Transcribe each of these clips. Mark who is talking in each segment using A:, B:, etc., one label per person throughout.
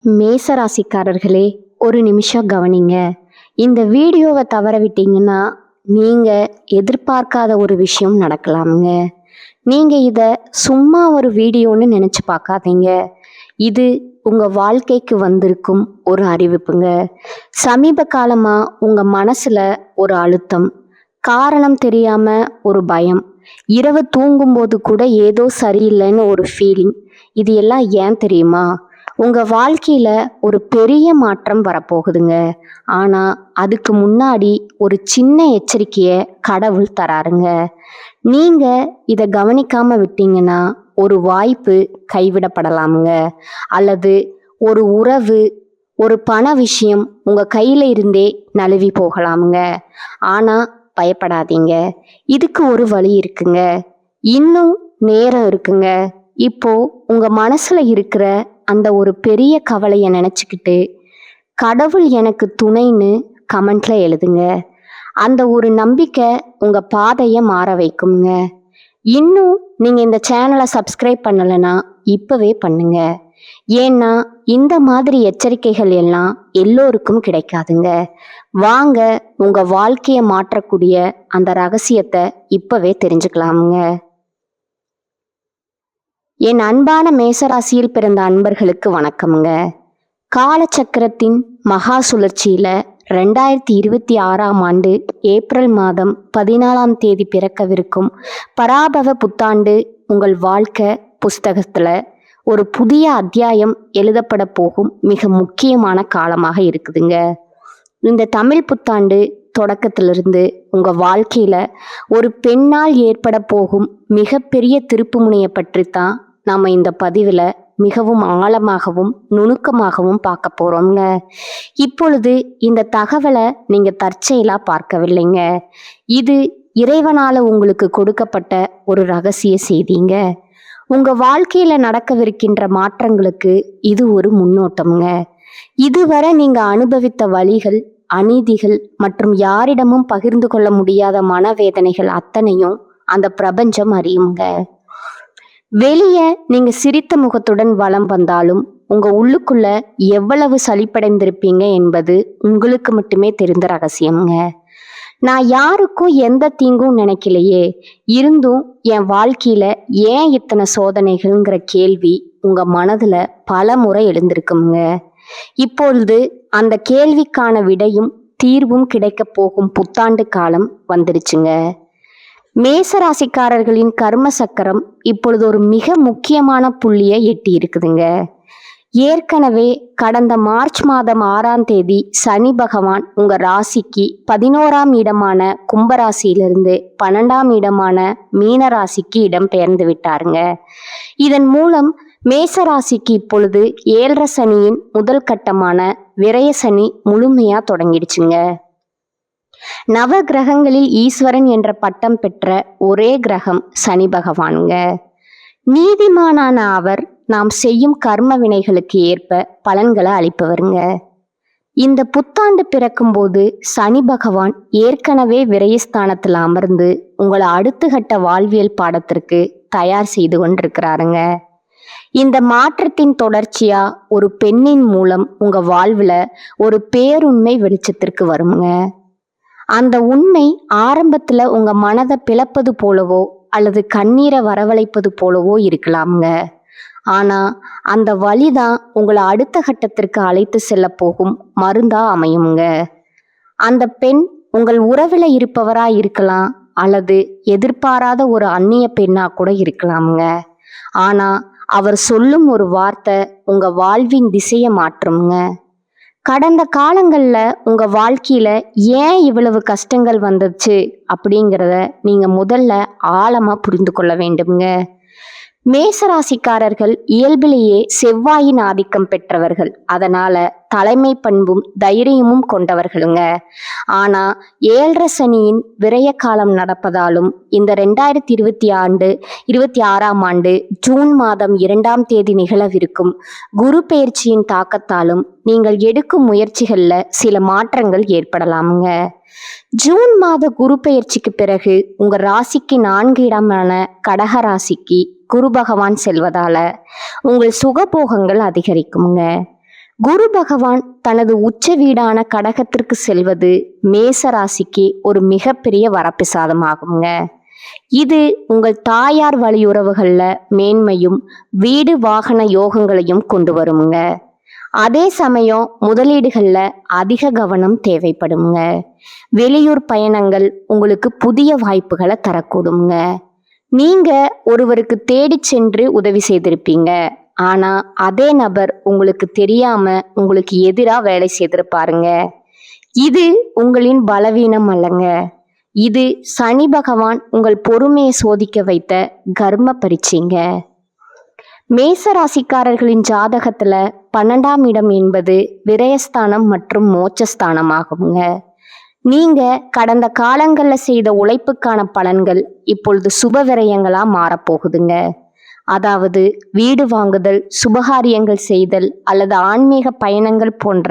A: மேசராசிக்காரர்களே, ஒரு நிமிஷம் கவனிங்க. இந்த வீடியோவை தவற விட்டீங்கன்னா நீங்க எதிர்பார்க்காத ஒரு விஷயம் நடக்கலாமுங்க. நீங்க இத சும்மா ஒரு வீடியோன்னு நினைச்சு பார்க்காதீங்க. இது உங்க வாழ்க்கைக்கு வந்திருக்கும் ஒரு அறிவிப்புங்க. சமீப காலமா உங்க மனசுல ஒரு அழுத்தம், காரணம் தெரியாம ஒரு பயம், இரவு தூங்கும்போது கூட ஏதோ சரியில்லைன்னு ஒரு ஃபீலிங். இது எல்லாம் ஏன் தெரியுமா? உங்க வாழ்க்கையில ஒரு பெரிய மாற்றம் வரப்போகுதுங்க. ஆனா அதுக்கு முன்னாடி ஒரு சின்ன எச்சரிக்கைய கடவுள் தராருங்க. நீங்க இத கவனிக்காம விட்டீங்கன்னா ஒரு வாய்ப்பு கைவிடப்படலாமுங்க. அல்லது ஒரு உறவு, ஒரு பண விஷயம் உங்க கையில இருந்தே நழுவி போகலாமுங்க. ஆனா பயப்படாதீங்க, இதுக்கு ஒரு வழி இருக்குங்க. இன்னும் நேரம் இருக்குங்க. இப்போ உங்க மனசுல இருக்கிற அந்த ஒரு பெரிய கவலையை நினைச்சுக்கிட்டு கடவுள் எனக்கு துணைன்னு கமெண்ட்ல எழுதுங்க. அந்த ஒரு நம்பிக்கை உங்க பாதையை மாற வைக்குங்க. இன்னும் நீங்க இந்த சேனலை சப்ஸ்கிரைப் பண்ணலைன்னா இப்பவே பண்ணுங்க. ஏன்னா இந்த மாதிரி எச்சரிக்கைகள் எல்லாம் எல்லோருக்கும் கிடைக்காதுங்க. வாங்க உங்க வாழ்க்கையை மாற்றக்கூடிய அந்த ரகசியத்தை இப்பவே தெரிஞ்சுக்கலாமுங்க. என் அன்பான மேசராசியில் பிறந்த அன்பர்களுக்கு வணக்கமுங்க. காலச்சக்கரத்தின் மகா சுழற்சியில 2026ஆம் ஆண்டு ஏப்ரல் மாதம் 14ஆம் தேதி பிறக்கவிருக்கும் பராபவ புத்தாண்டு உங்கள் வாழ்க்கை புஸ்தகத்துல ஒரு புதிய அத்தியாயம் எழுதப்பட போகும் மிக முக்கியமான காலமாக இருக்குதுங்க. இந்த தமிழ் புத்தாண்டு தொடக்கத்திலிருந்து உங்க வாழ்க்கையில ஒரு பெண்ணால் ஏற்பட போகும் மிகப்பெரிய திருப்பு முனையை பற்றித்தான் நாம இந்த பதிவுல மிகவும் ஆழமாகவும் நுணுக்கமாகவும் பார்க்க போறோம்ங்க. இப்பொழுது இந்த தகவலை நீங்க தற்செயலா பார்க்கவில்லைங்க. இது இறைவனால உங்களுக்கு கொடுக்கப்பட்ட ஒரு ரகசிய செய்திங்க. உங்க வாழ்க்கையில நடக்கவிருக்கின்ற மாற்றங்களுக்கு இது ஒரு முன்னோட்டம்ங்க. இதுவரை நீங்க அனுபவித்த வலிகள், அநீதிகள் மற்றும் யாரிடமும் பகிர்ந்து கொள்ள முடியாத மனவேதனைகள் அத்தனையும் அந்த பிரபஞ்சம் அறியுங்க. வெளியே நீங்க சிரித்த முகத்துடன் வலம் வந்தாலும் உங்க உள்ளுக்குள்ள எவ்வளவு சலிப்படைந்திருப்பீங்க என்பது உங்களுக்கு மட்டுமே தெரிந்த ரகசியம்ங்க. நான் யாருக்கும் எந்த தீங்கும் நினைக்கலையே, இருந்தும் என் வாழ்க்கையில ஏன் இத்தனை சோதனைகள்ங்கிற கேள்வி உங்க மனதுல பல முறை எழுந்திருக்குங்க. இப்பொழுது அந்த கேள்விக்கான விடையும் தீர்வும் கிடைக்க போகும் புத்தாண்டு காலம் வந்துருச்சுங்க. மேசராசிக்காரர்களின் கர்ம சக்கரம் இப்பொழுது ஒரு மிக முக்கியமான புள்ளியை எட்டி இருக்குதுங்க. ஏற்கனவே கடந்த மார்ச் மாதம் 6ஆம் தேதி சனி பகவான் உங்க ராசிக்கு 11ஆம் இடமான கும்பராசியிலிருந்து 12ஆம் இடமான மீன ராசிக்கு இடம் பெயர்ந்து விட்டாருங்க. இதன் மூலம் மேசராசிக்கு இப்பொழுது 7.5 சனியின் முதல் கட்டமான விரய சனி முழுமையா தொடங்கிடுச்சுங்க. நவ கிரகங்களில் ஈஸ்வரன் என்ற பட்டம் பெற்ற ஒரே கிரகம் சனி பகவானுங்க. நீதிமானான அவர் நாம் செய்யும் கர்ம வினைகளுக்கு ஏற்ப பலன்களை அளிப்பவருங்க. இந்த புத்தாண்டு பிறக்கும் போது சனி பகவான் ஏற்கனவே விரயஸ்தானத்தில் அமர்ந்து உங்களை அடுத்த கட்ட வாழ்வியல் பாடத்திற்கு தயார் செய்து கொண்டிருக்கிறாருங்க. இந்த மாற்றத்தின் தொடர்ச்சியா ஒரு பெண்ணின் மூலம் உங்க வாழ்வுல ஒரு பேருண்மை வெளிச்சத்திற்கு வருங்க. அந்த உண்மை ஆரம்பத்துல உங்க மனதை பிளப்பது போலவோ அல்லது கண்ணீரை வரவழைப்பது போலவோ இருக்கலாமுங்க. ஆனா அந்த வழிதான் உங்களை அடுத்த கட்டத்திற்கு அழைத்து செல்ல போகும் மருந்தா அமையுங்க. அந்த பெண் உங்கள் உறவுல இருப்பவரா இருக்கலாம், அல்லது எதிர்பாராத ஒரு அந்நிய பெண்ணா கூட இருக்கலாமுங்க. ஆனா அவர் சொல்லும் ஒரு வார்த்தை உங்க வாழ்வின் திசையை மாற்றுங்க. கடந்த காலங்கள்ல உங்க வாழ்க்கையில ஏன் இவ்வளவு கஷ்டங்கள் வந்துச்சு அப்படிங்கிறத நீங்க முதல்ல ஆழமா புரிந்து கொள்ள வேண்டும்ங்க. மேசராசிக்காரர்கள் இயல்பிலேயே செவ்வாயின் ஆதிக்கம் பெற்றவர்கள். அதனால தலைமை பண்பும் தைரியமும் கொண்டவர்களுங்க. ஆனா 7.5 சனியின் விரய காலம் நடப்பதாலும் இந்த 2026ஆம் ஆண்டு ஜூன் மாதம் 2ஆம் தேதி நிகழவிருக்கும் குரு பெயர்ச்சியின் தாக்கத்தாலும் நீங்கள் எடுக்கும் முயற்சிகள்ல சில மாற்றங்கள் ஏற்படலாமுங்க. ஜூன் மாத குரு பெயர்ச்சிக்கு பிறகு உங்க ராசிக்கு 4 இடமான கடக ராசிக்கு குரு பகவான் செல்வதால உங்கள் சுகபோகங்கள் அதிகரிக்குங்க. குரு பகவான் தனது உச்ச வீடான கடகத்திற்கு செல்வது மேச ராசிக்கு ஒரு மிகப்பெரிய வரப்பிரசாதமாகுங்க. இது உங்கள் தாயார் வழியுறவுகள்ல மேன்மையும் வீடு வாகன யோகங்களையும் கொண்டு வருமுங்க. அதே சமயம் முதலீடுகள்ல அதிக கவனம் தேவைப்படுங்க. வெளியூர் பயணங்கள் உங்களுக்கு புதிய வாய்ப்புகளை தரக்கூடுங்க. நீங்க ஒருவருக்கு தேடி சென்று உதவி செய்திருப்பீங்க. ஆனா அதே நபர் உங்களுக்கு தெரியாம உங்களுக்கு எதிரா வேலை செய்திருப்பாருங்க. இது உங்களின் பலவீனம் அல்லங்க. இது சனி பகவான் உங்கள் பொறுமையை சோதிக்க வைத்த கர்ம பரீட்சைங்க. மேச ராசிக்காரர்களின் ஜாதகத்துல 12ஆம் இடம் என்பது விரயஸ்தானம் மற்றும் மோட்சஸ்தானம் ஆகுங்க. நீங்க கடந்த காலங்கள்ல செய்த உழைப்புக்கான பலன்கள் இப்பொழுது சுப விரயங்களா மாறப்போகுதுங்க. அதாவது வீடு வாங்குதல், சுபகாரியங்கள் செய்தல் அல்லது ஆன்மீக பயணங்கள் போன்ற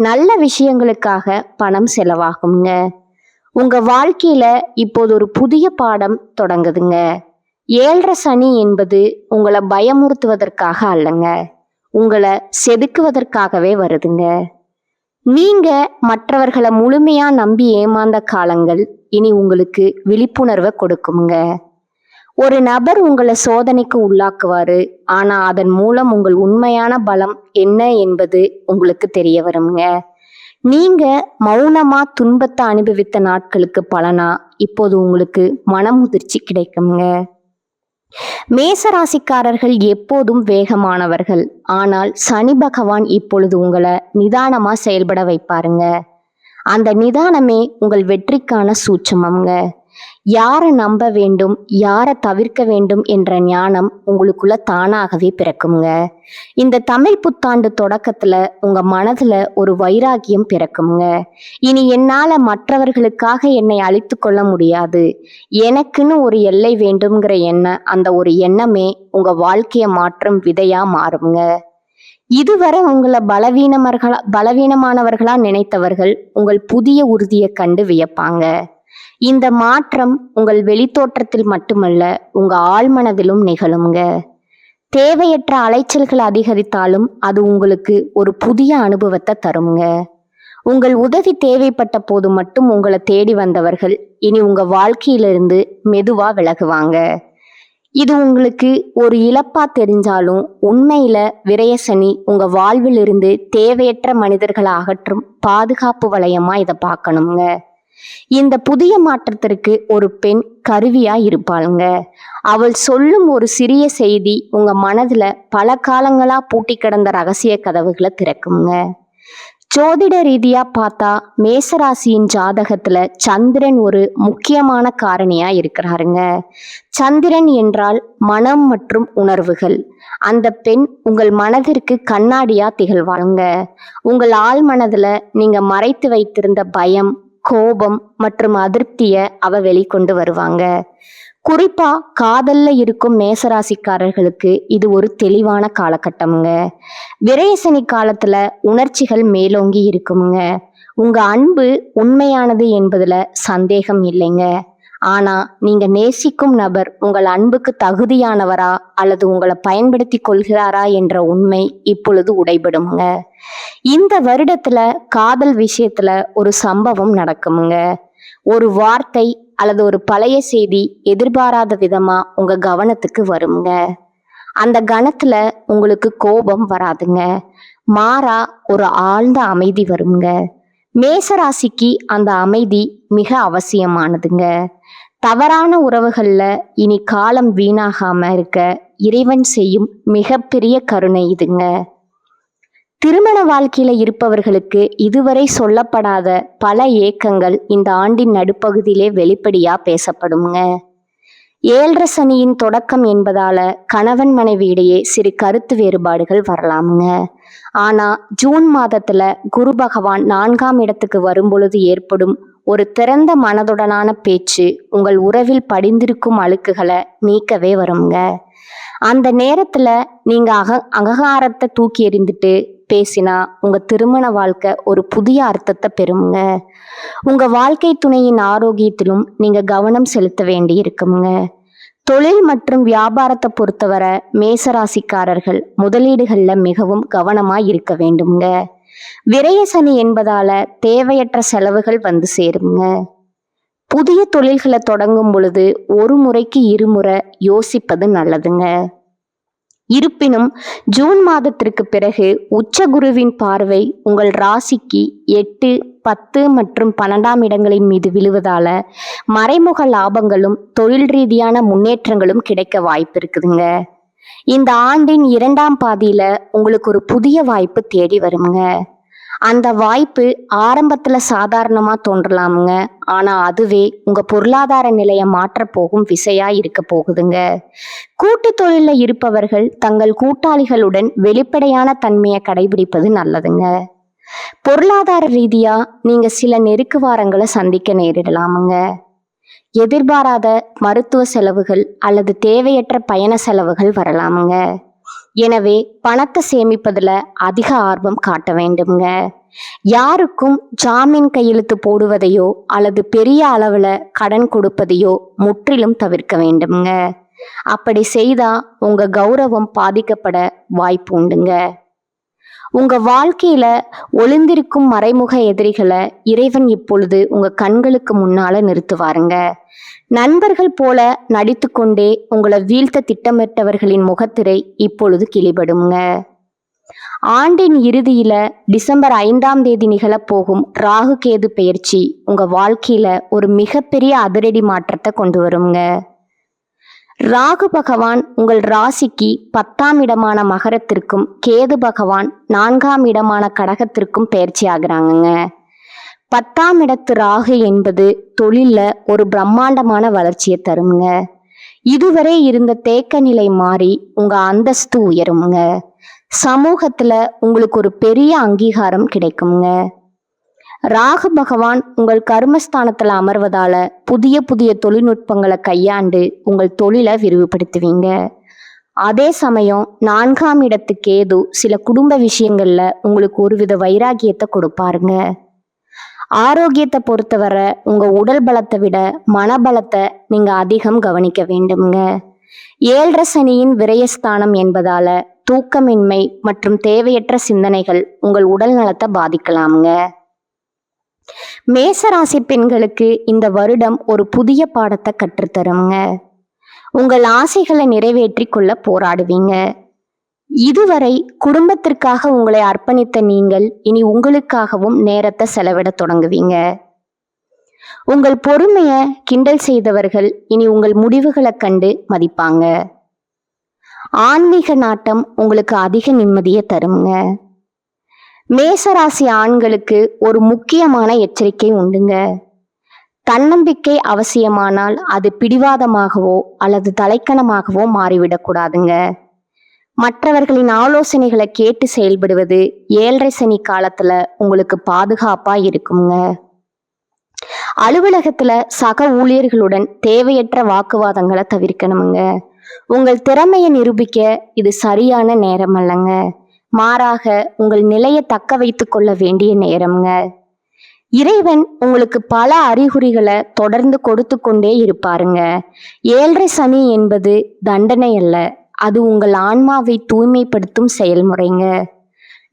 A: நல்ல விஷயங்களுக்காக பணம் செலவாகுங்க. உங்க வாழ்க்கையில இப்போது ஒரு புதிய பாடம் தொடங்குதுங்க. 7.5 சனி என்பது உங்களை பயமுறுத்துவதற்காக அல்லங்க, உங்களை செதுக்குவதற்காகவே வருதுங்க. நீங்க மற்றவர்களை முழுமையா நம்பி ஏமாந்த காலங்கள் இனி உங்களுக்கு விழிப்புணர்வை கொடுக்குங்க. ஒரு நபர் உங்களை சோதனைக்கு உள்ளாக்குவாரு. ஆனா அதன் மூலம் உங்கள் உண்மையான பலம் என்ன என்பது உங்களுக்கு தெரிய வருங்க. நீங்க மௌனமா துன்பத்தை அனுபவித்த நாட்களுக்கு பலனா இப்போது உங்களுக்கு மனமுதிர்ச்சி கிடைக்குங்க. மேசராசிக்காரர்கள் எப்போதும் வேகமானவர்கள். ஆனால் சனி பகவான் இப்பொழுது உங்களை நிதானமா செயல்பட வைப்பாருங்க. அந்த நிதானமே உங்கள் வெற்றிக்கான சூட்சமங்க. யாரை நம்ப வேண்டும், யாரை தவிர்க்க வேண்டும் என்ற ஞானம் உங்களுக்குள்ள தானாகவே பிறக்குங்க. இந்த தமிழ் புத்தாண்டு தொடக்கத்துல உங்க மனதுல ஒரு வைராகியம் பிறக்குங்க. இனி என்னால மற்றவர்களுக்காக என்னை அழித்து கொள்ள முடியாது, எனக்குன்னு ஒரு எல்லை வேண்டும்ங்கிற அந்த ஒரு எண்ணமே உங்க வாழ்க்கையை மாற்றும் விதையா மாறுங்க. இதுவரை உங்களை பலவீனமானவர்களா நினைத்தவர்கள் உங்கள் புதிய உறுதியை கண்டு வியப்பாங்க. இந்த மாற்றம் உங்கள் வெளித்தோற்றத்தில் மட்டுமல்ல, உங்க ஆழ்மனதிலும் நிகழுங்க. தேவையற்ற அலைச்சல்கள் அதிகரித்தாலும் அது உங்களுக்கு ஒரு புதிய அனுபவத்தை தருங்க. உங்கள் உதவி தேவைப்பட்ட போது மட்டும் உங்களை தேடி வந்தவர்கள் இனி உங்க வாழ்க்கையிலிருந்து மெதுவா விலகுவாங்க. இது உங்களுக்கு ஒரு இழப்பா தெரிஞ்சாலும் உண்மையில விரயசனி உங்க வாழ்வில் இருந்து தேவையற்ற மனிதர்களை அகற்றும் பாதுகாப்பு வளையமா இதை பார்க்கணுங்க. இந்த புதிய மாற்றத்திற்கு ஒரு பெண் கருவியா இருப்பாளுங்க. அவள் சொல்லும் ஒரு சிறிய செய்தி உங்க மனதுல பல காலங்களா பூட்டி கிடந்த ரகசிய கதவுகளை திறக்குங்க. ஜோதிட ரீதியா பார்த்தா மேசராசியின் ஜாதகத்துல சந்திரன் ஒரு முக்கியமான காரணியா இருக்கிறாருங்க. சந்திரன் என்றால் மனம் மற்றும் உணர்வுகள். அந்த பெண் உங்கள் மனதிற்கு கண்ணாடியா திகழ்வாங்க. உங்கள் ஆழ் மனதுல நீங்க மறைத்து வைத்திருந்த பயம், கோபம் மற்றும் அதிருப்திய அவ வெளிக்கொண்டு வருவாங்க. குறிப்பா காதல்ல இருக்கும் மேசராசிக்காரர்களுக்கு இது ஒரு தெளிவான காலகட்டமுங்க. விரயசனி காலத்துல உணர்ச்சிகள் மேலோங்கி இருக்குமுங்க. உங்க அன்பு உண்மையானது என்பதுல சந்தேகம் இல்லைங்க. ஆனா நீங்க நேசிக்கும் நபர் உங்கள் அன்புக்கு தகுதியானவரா அல்லது உங்களை பயன்படுத்தி கொள்கிறாரா என்ற உண்மை இப்பொழுது உடைபடுமுங்க. இந்த வருடத்துல காதல் விஷயத்துல ஒரு சம்பவம் நடக்குமுங்க. ஒரு வார்த்தை அல்லது ஒரு பழைய செய்தி எதிர்பாராத விதமா உங்க கவனத்துக்கு வருங்க. அந்த கணத்துல உங்களுக்கு கோபம் வராதுங்க, மாறா ஒரு ஆழ்ந்த அமைதி வருங்க. மேசராசிக்கு அந்த அமைதி மிக அவசியமானதுங்க. தவறான உறவுகள்ல இனி காலம் வீணாகாம இருக்க இறைவன் செய்யும் மிகப்பெரிய கருணை இதுங்க. திருமண வாழ்க்கையில இருப்பவர்களுக்கு இதுவரை சொல்லப்படாத பல ஏக்கங்கள் இந்த ஆண்டின் நடுப்பகுதியிலே வெளிப்படையா பேசப்படுங்க. 7.5 சனியின் தொடக்கம் என்பதால கணவன் மனைவி இடையே சிறு கருத்து வேறுபாடுகள் வரலாமுங்க. ஆனா ஜூன் மாதத்துல குரு பகவான் 4ஆம் இடத்துக்கு வரும்பொழுது ஏற்படும் ஒரு திறந்த மனதுடனான பேச்சு உங்கள் உறவில் படிந்திருக்கும் அழுக்குகளை நீக்கவே வருங்க. அந்த நேரத்துல நீங்க அகங்காரத்தை தூக்கி எறிந்துட்டு பேசினா உங்க திருமண வாழ்க்கை ஒரு புதிய அர்த்தத்தை பெறுங்க. உங்க வாழ்க்கை துணையின் ஆரோக்கியத்திலும் நீங்க கவனம் செலுத்த வேண்டி இருக்குங்க. தொழில் மற்றும் வியாபாரத்தை பொறுத்தவரை மேசராசிக்காரர்கள் முதலீடுகள்ல மிகவும் கவனமா இருக்க வேண்டுங்க. விரய சனி என்பதால தேவையற்ற செலவுகள் வந்து சேருங்க. புதிய தொழில்களை தொடங்கும் பொழுது ஒரு முறைக்கு இருமுறை யோசிப்பது நல்லதுங்க. இருப்பினும் ஜூன் மாதத்திற்கு பிறகு உச்ச குருவின் பார்வை உங்கள் ராசிக்கு 8, 10 மற்றும் 12ஆம் இடங்களின் மீது விழுவதால மறைமுக லாபங்களும் தொழில் ரீதியான முன்னேற்றங்களும் கிடைக்க வாய்ப்பு இருக்குதுங்க. இந்த ஆண்டின் 2ஆம் பாதியில உங்களுக்கு ஒரு புதிய வாய்ப்பு தேடி வருங்க. அந்த வாய்ப்பு ஆரம்பத்துல சாதாரணமா தோன்றலாமுங்க. ஆனா அதுவே உங்க பொருளாதார நிலையை மாற்ற போகும் விசையா இருக்க போகுதுங்க. கூட்டு தொழில இருப்பவர்கள் தங்கள் கூட்டாளிகளுடன் வெளிப்படையான தன்மையை கடைபிடிப்பது நல்லதுங்க. பொருளாதார ரீதியா நீங்க சில நெருக்கு வாரங்களை சந்திக்க நேரிடலாமுங்க. எதிர்பாராத மருத்துவ செலவுகள் அல்லது தேவையற்ற பயண செலவுகள் வரலாமுங்க. எனவே பணத்தை சேமிப்பதுல அதிக ஆர்வம் காட்ட வேண்டுங்க. யாருக்கும் ஜாமீன் கையெழுத்து போடுவதையோ அல்லது பெரிய அளவுல கடன் கொடுப்பதையோ முற்றிலும் தவிர்க்க வேண்டுங்க. அப்படி செய்தா உங்க கௌரவம் பாதிக்கப்பட வாய்ப்பு உண்டுங்க. உங்க வாழ்க்கையில ஒளிந்திருக்கும் மறைமுக எதிரிகளை இறைவன் இப்பொழுது உங்க கண்களுக்கு முன்னால நிறுத்துவாருங்க. நண்பர்கள் போல நடித்து கொண்டே உங்களை வீழ்த்த திட்டமிட்டவர்களின் முகத்திரை இப்பொழுது கிளிபடுங்க. ஆண்டின் இறுதியில டிசம்பர் 5ஆம் தேதி நிகழப்போகும் ராகு கேது பெயர்ச்சி உங்க வாழ்க்கையில ஒரு மிகப்பெரிய அதிரடி மாற்றத்தை கொண்டு வருங்க. ராகு பகவான் உங்கள் ராசிக்கு 10ஆம் இடமான மகரத்திற்கும் கேது பகவான் 4ஆம் இடமான கடகத்திற்கும் பெயர்ச்சி ஆகுறாங்க. 10ஆம் இடத்து ராகு என்பது தொழில்ல ஒரு பிரம்மாண்டமான வளர்ச்சியை தருங்க. இதுவரை இருந்த தேக்க நிலை மாறி உங்க அந்தஸ்து உயருங்க. சமூகத்துல உங்களுக்கு ஒரு பெரிய அங்கீகாரம் கிடைக்குங்க. ராகு பகவான் உங்கள் கர்மஸ்தானத்துல அமர்வதால புதிய புதிய தொழில்நுட்பங்களை கையாண்டு உங்கள் தொழிலை விரிவுபடுத்துவீங்க. அதே சமயம் 4ஆம் இடத்து கேது சில குடும்ப விஷயங்கள்ல உங்களுக்கு ஒருவித வைராகியத்தை கொடுப்பாருங்க. ஆரோக்கியத்தை பொறுத்தவரை உங்க உடல் பலத்தை விட மனபலத்தை நீங்க அதிகம் கவனிக்க வேண்டுங்க. 7.5 சனியின் விரயஸ்தானம் என்பதால தூக்கமின்மை மற்றும் தேவையற்ற சிந்தனைகள் உங்கள் உடல் நலத்தை பாதிக்கலாமுங்க. மேசராசி பெண்களுக்கு இந்த வருடம் ஒரு புதிய பாடத்தை கற்றுத்தருங்க. உங்கள் ஆசைகளை நிறைவேற்றி கொள்ள போராடுவீங்க. இதுவரை குடும்பத்திற்காக உங்களை அர்ப்பணித்த நீங்கள் இனி உங்களுக்காகவும் நேரத்தை செலவிட தொடங்குவீங்க. உங்கள் பொறுமைய கிண்டல் செய்தவர்கள் இனி உங்கள் முடிவுகளை கண்டு மதிப்பாங்க. ஆன்மீக நாட்டம் உங்களுக்கு அதிக நிம்மதியை தருங்க. மேசராசி ஆண்களுக்கு ஒரு முக்கியமான எச்சரிக்கை உண்டுங்க. தன்னம்பிக்கை அவசியமானால் அது பிடிவாதமாகவோ அல்லது தலைக்கணமாகவோ மாறிவிடக்கூடாதுங்க. மற்றவர்களின் ஆலோசனைகளை கேட்டு செயல்படுவது 7.5 சனி காலத்துல உங்களுக்கு பாதுகாப்பா இருக்குங்க. அலுவலகத்துல சக ஊழியர்களுடன் தேவையற்ற வாக்குவாதங்களை தவிர்க்கணுங்க. உங்கள் திறமையை நிரூபிக்க இது சரியான நேரம் அல்லங்க. மாறாக உங்கள் நிலையை தக்க வைத்துக் கொள்ள வேண்டிய நேரம்ங்க. இறைவன் உங்களுக்கு பல அறிகுறிகளை தொடர்ந்து கொடுத்து கொண்டே இருப்பாருங்க. 7.5 சனி என்பது தண்டனை அல்ல, அது உங்கள் ஆன்மாவை தூய்மைப்படுத்தும் செயல்முறைங்க.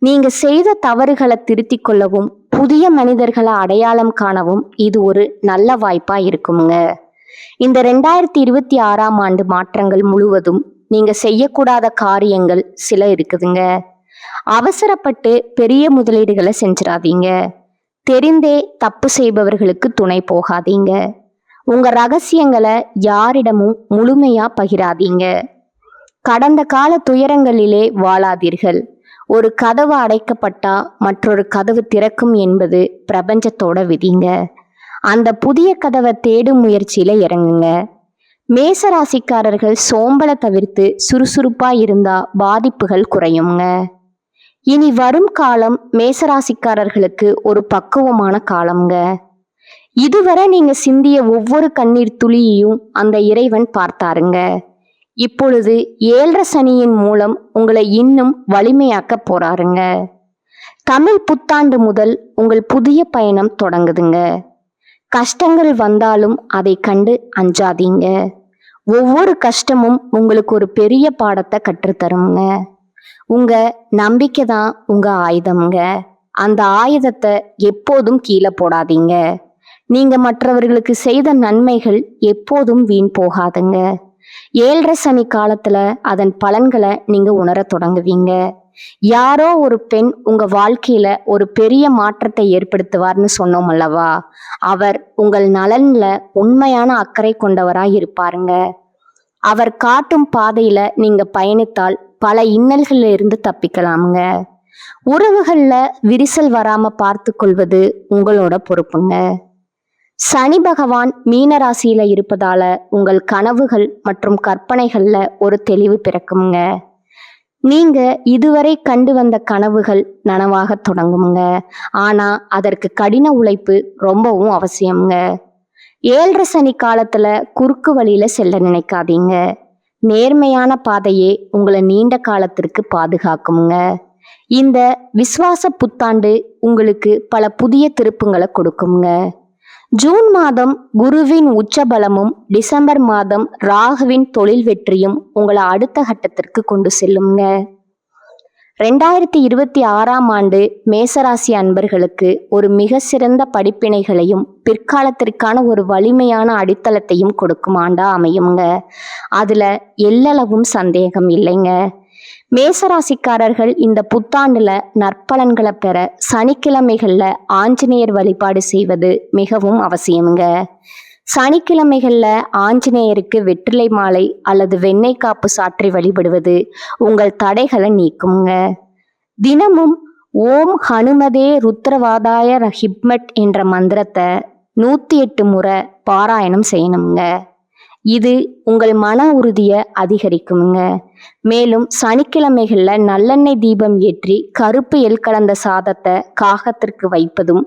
A: நீங்க செய்த தவறுகளை திருத்திக் கொள்ளவும் புதிய மனிதர்களை அடையாளம் காணவும் இது ஒரு நல்ல வாய்ப்பா இருக்குங்க. இந்த 2026ஆம் ஆண்டு மாற்றங்கள் முழுவதும் நீங்க செய்யக்கூடாத காரியங்கள் சில இருக்குதுங்க. அவசரப்பட்டு பெரிய முதலீடுகளை செஞ்சிடாதீங்க. தெரிந்தே தப்பு செய்பவர்களுக்கு துணை போகாதீங்க. உங்க ரகசியங்களை யாரிடமும் முழுமையா பகிராதீங்க. கடந்த கால துயரங்களிலே வாழாதீர்கள். ஒரு கதவு அடைக்கப்பட்டா மற்றொரு கதவு திறக்கும் என்பது பிரபஞ்சத்தோட விதிங்க. அந்த புதிய கதவை தேடும் முயற்சியில இறங்குங்க. மேசராசிக்காரர்கள் சோம்பலை தவிர்த்து சுறுசுறுப்பா இருந்தா பாதிப்புகள் குறையுங்க. இனி வரும் காலம் மேசராசிக்காரர்களுக்கு ஒரு பக்குவமான காலம்ங்க. இதுவரை நீங்க சிந்திய ஒவ்வொரு கண்ணீர் துளியையும் அந்த இறைவன் பார்த்தாருங்க. இப்பொழுது 7.5 சனியின் மூலம் உங்களை இன்னும் வலிமையாக்க போறாருங்க. தமிழ் புத்தாண்டு முதல் உங்கள் புதிய பயணம் தொடங்குதுங்க. கஷ்டங்கள் வந்தாலும் அதை கண்டு அஞ்சாதீங்க. ஒவ்வொரு கஷ்டமும் உங்களுக்கு ஒரு பெரிய பாடத்தை கற்றுத்தருங்க. உங்க நம்பிக்கை தான் உங்க ஆயுதம்ங்க. அந்த ஆயுதத்தை எப்போதும் கீழே போடாதீங்க. நீங்க மற்றவர்களுக்கு செய்த நன்மைகள் எப்போதும் வீண் போகாதுங்க. 7.5 சனி காலத்துல அதன் பலன்களை நீங்க உணரத் தொடங்குவீங்க. யாரோ ஒரு பெண் உங்க வாழ்க்கையில ஒரு பெரிய மாற்றத்தை ஏற்படுத்துவார்னு சொன்னோம் அல்லவா? அவர் உங்கள் நலன்ல உண்மையான அக்கறை கொண்டவராய் இருப்பாருங்க. அவர் காட்டும் பாதையில நீங்க பயணித்தால் பல இன்னல்கள்ல இருந்து தப்பிக்கலாமுங்க. உறவுகள்ல விரிசல் வராம பார்த்து கொள்வது உங்களோட பொறுப்புங்க. சனி பகவான் மீன ராசியில இருப்பதால உங்கள் கனவுகள் மற்றும் கற்பனைகள்ல ஒரு தெளிவு பிறக்குங்க. நீங்க இதுவரை கண்டு வந்த கனவுகள் நனவாக தொடங்குங்க. ஆனா அதற்கு கடின உழைப்பு ரொம்பவும் அவசியம்ங்க. 7.5 சனி காலத்துல குறுக்கு வழியில செல்ல நினைக்காதீங்க. நேர்மையான பாதையே உங்களை நீண்ட காலத்திற்கு பாதுகாக்குங்க. இந்த விசுவாச புத்தாண்டு உங்களுக்கு பல புதிய திருப்பங்களை கொடுக்குங்க. ஜூன் மாதம் குருவின் உச்சபலமும் டிசம்பர் மாதம் ராகுவின் தொழில் வெற்றியும் உங்களை அடுத்த கட்டத்திற்கு கொண்டு செல்லுங்க. 2026ஆம் ஆண்டு மேசராசி அன்பர்களுக்கு ஒரு மிக சிறந்த படிப்பினைகளையும் பிற்காலத்திற்கான ஒரு வலிமையான அடித்தளத்தையும் கொடுக்கும் ஆண்டா அமையுங்க. அதுல எல்லளவும் சந்தேகம் இல்லைங்க. மேசராசிக்காரர்கள் இந்த புத்தாண்டுல நற்பலன்களை பெற சனிக்கிழமைகள்ல ஆஞ்சநேயர் வழிபாடு செய்வது மிகவும் அவசியமுங்க. சனிக்கிழமைகள்ல ஆஞ்சநேயருக்கு வெற்றிலை மாலை அல்லது வெண்ணெய் காப்பு சாற்றி வழிபடுவது உங்கள் தடைகளை நீக்குங்க. தினமும் ஓம் ஹனுமதே ருத்ரவாதாய ரஹிப்மட் என்ற மந்திரத்தை 108 முறை பாராயணம் செய்யணுங்க. இது உங்கள் மன உறுதியை அதிகரிக்குங்க. மேலும் சனிக்கிழமைகள்ல நல்லெண்ணெய் தீபம் ஏற்றி கருப்பு எள் கலந்த சாதத்தை காகத்திற்கு வைப்பதும்,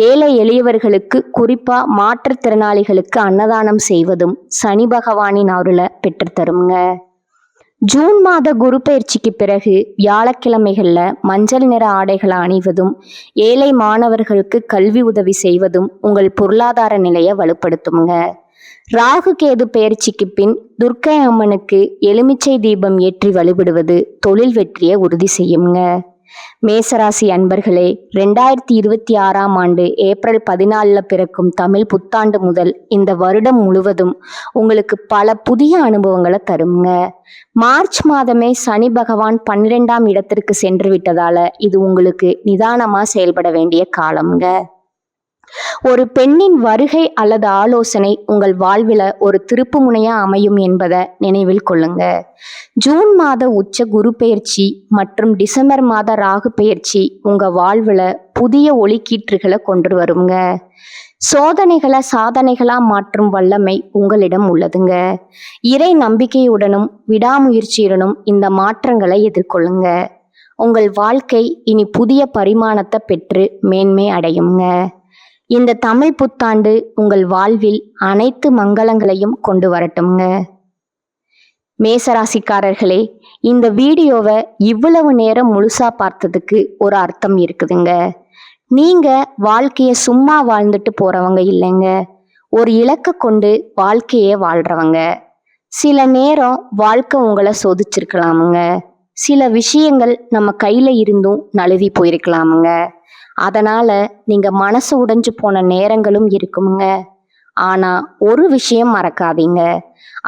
A: ஏழை எளியவர்களுக்கு குறிப்பா மாற்றுத்திறனாளிகளுக்கு அன்னதானம் செய்வதும் சனி பகவானின் அருளை பெற்றுத்தருங்க. ஜூன் மாத குரு பயிற்சிக்கு பிறகு வியாழக்கிழமைகள்ல மஞ்சள் நிற ஆடைகளை அணிவதும், ஏழை மாணவர்களுக்கு கல்வி உதவி செய்வதும் உங்கள் பொருளாதார நிலையை வலுப்படுத்துங்க. ராகு கேது பயிற்சிக்கு பின் துர்க்கை அம்மனுக்கு எலுமிச்சை தீபம் ஏற்றி வழிபடுவது தொழில் வெற்றியை உறுதி செய்யுங்க. மேசராசி அன்பர்களே, 2026ஆம் ஆண்டு ஏப்ரல் 14 பிறக்கும் தமிழ் புத்தாண்டு முதல் இந்த வருடம் முழுவதும் உங்களுக்கு பல புதிய அனுபவங்களை தருங்க. மார்ச் மாதமே சனி பகவான் 12ஆம் இடத்திற்கு சென்று விட்டதால இது உங்களுக்கு நிதானமா செயல்பட வேண்டிய காலம்ங்க. ஒரு பெண்ணின் வருகை அல்லது ஆலோசனை உங்கள் வாழ்வில் ஒரு திருப்பு முனையா அமையும் என்பதை நினைவில் கொள்ளுங்க. ஜூன் மாத உச்ச குரு பெயர்ச்சி மற்றும் டிசம்பர் மாத ராகு பெயர்ச்சி உங்க வாழ்வில் புதிய ஒளிக்கீற்றுகளை கொண்டு வருங்க. சோதனைகளை சாதனைகளா மாற்றும் வல்லமை உங்களிடம் உள்ளதுங்க. இறை நம்பிக்கையுடனும் விடாமுயற்சியுடனும் இந்த மாற்றங்களை எதிர்கொள்ளுங்க. உங்கள் வாழ்க்கை இனி புதிய பரிமாணத்தை பெற்று மேன்மை அடையுங்க. இந்த தமிழ் புத்தாண்டு உங்கள் வாழ்வில் அனைத்து மங்களங்களையும் கொண்டு வரட்டும்ங்க. மேசராசிக்காரர்களே, இந்த வீடியோவை இவ்வளவு நேரம் முழுசா பார்த்ததுக்கு ஒரு அர்த்தம் இருக்குதுங்க. நீங்க வாழ்க்கையை சும்மா வாழ்ந்துட்டு போறவங்க இல்லைங்க. ஒரு இலக்கை கொண்டு வாழ்க்கையே வாழ்றவங்க. சில நேரம் வாழ்க்கை உங்களை சோதிச்சிருக்கலாமுங்க. சில விஷயங்கள் நம்ம கையில இருந்தும் நழுவி போயிருக்கலாமுங்க. அதனால நீங்க மனசு உடைஞ்சு போன நேரங்களும் இருக்குங்க. ஆனா ஒரு விஷயம் மறக்காதீங்க,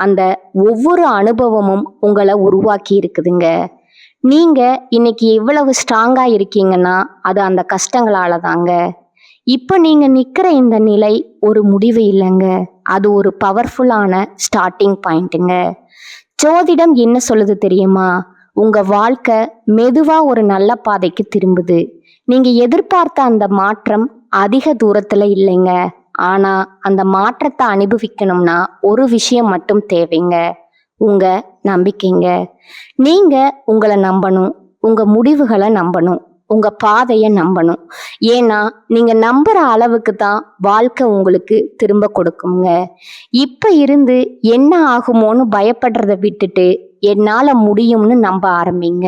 A: அந்த ஒவ்வொரு அனுபவமும் உங்களை உருவாக்கி இருக்குதுங்க. நீங்க இன்னைக்கு எவ்வளவு ஸ்ட்ராங்கா இருக்கீங்கன்னா அது அந்த கஷ்டங்களால தாங்க. இப்ப நீங்க நிக்கிற இந்த நிலை ஒரு முடிவு இல்லைங்க, அது ஒரு பவர்ஃபுல்லான ஸ்டார்டிங் பாயிண்ட்டுங்க. ஜோதிடம் என்ன சொல்லுது தெரியுமா? உங்க வாழ்க்கை மெதுவா ஒரு நல்ல பாதைக்கு திரும்புது. நீங்க எதிர்பார்த்த அந்த மாற்றம் அதிக தூரத்துல இல்லைங்க. ஆனா அந்த மாற்றத்தை அனுபவிக்கணும்னா ஒரு விஷயம் மட்டும் தேவைங்க, உங்க நம்பிக்கைங்க. நீங்க உங்களை நம்பணும், உங்க முடிவுகளை நம்பணும், உங்க பாதையை நம்பணும். ஏன்னா நீங்க நம்புற அளவுக்கு தான் வாழ்க்கை உங்களுக்கு திரும்ப கொடுக்குங்க. இப்ப இருந்து என்ன ஆகுமோன்னு பயப்படுறத விட்டுட்டு என்னால முடியும்னு நம்ப ஆரம்பிங்க.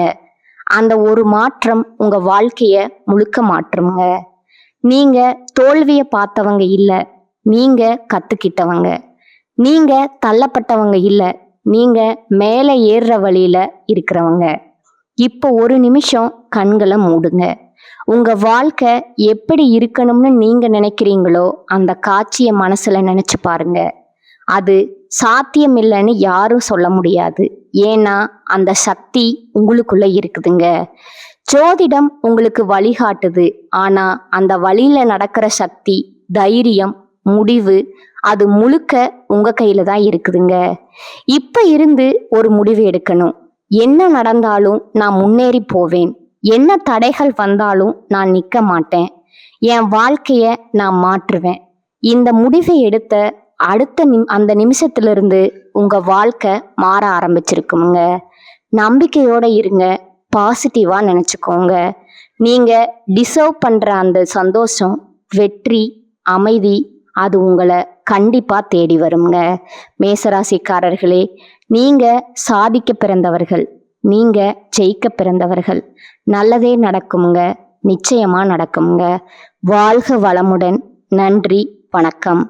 A: அந்த ஒரு மாற்றம் உங்க வாழ்க்கைய முழுக்க மாற்றுங்க. நீங்க தோல்வியை பார்த்தவங்க இல்ல, நீங்க கத்துக்கிட்டவங்க. நீங்க தள்ளப்பட்டவங்க இல்ல, நீங்க மேலே ஏறுற வழியில இருக்கிறவங்க. இப்போ ஒரு நிமிஷம் கண்களை மூடுங்க. உங்க வாழ்க்கை எப்படி இருக்கணும்னு நீங்க நினைக்கிறீங்களோ அந்த காட்சியை மனசுல நினைச்சு பாருங்க. அது சாத்தியம் இல்லைன்னு யாரும் சொல்ல முடியாது. ஏன்னா அந்த சக்தி உங்களுக்குள்ள இருக்குதுங்க. ஜோதிடம் உங்களுக்கு வழிகாட்டுது. ஆனா அந்த வழியில நடக்கிற சக்தி, தைரியம், முடிவு அது முழுக்க உங்க கையில தான் இருக்குதுங்க. இப்ப இருந்து ஒரு முடிவு எடுக்கணும். என்ன நடந்தாலும் நான் முன்னேறி போவேன். என்ன தடைகள் வந்தாலும் நான் நிற்க மாட்டேன். என் வாழ்க்கைய நான் மாற்றுவேன். இந்த முடிவை எடுத்த அடுத்த அந்த நிமிஷத்திலிருந்து உங்க வாழ்க்கை மாற ஆரம்பிச்சிருக்குங்க. நம்பிக்கையோட இருங்க. பாசிட்டிவா நினைச்சுக்கோங்க. நீங்க டிசர்வ் பண்ற அந்த சந்தோஷம், வெற்றி, அமைதி அது உங்களை கண்டிப்பா தேடி வருங்க. மேசராசிக்காரர்களே, நீங்க சாதிக்க பிறந்தவர்கள். நீங்க ஜெயிக்க பிறந்தவர்கள். நல்லதே நடக்குங்க. நிச்சயமா நடக்குங்க. வாழ்க வளமுடன். நன்றி, வணக்கம்.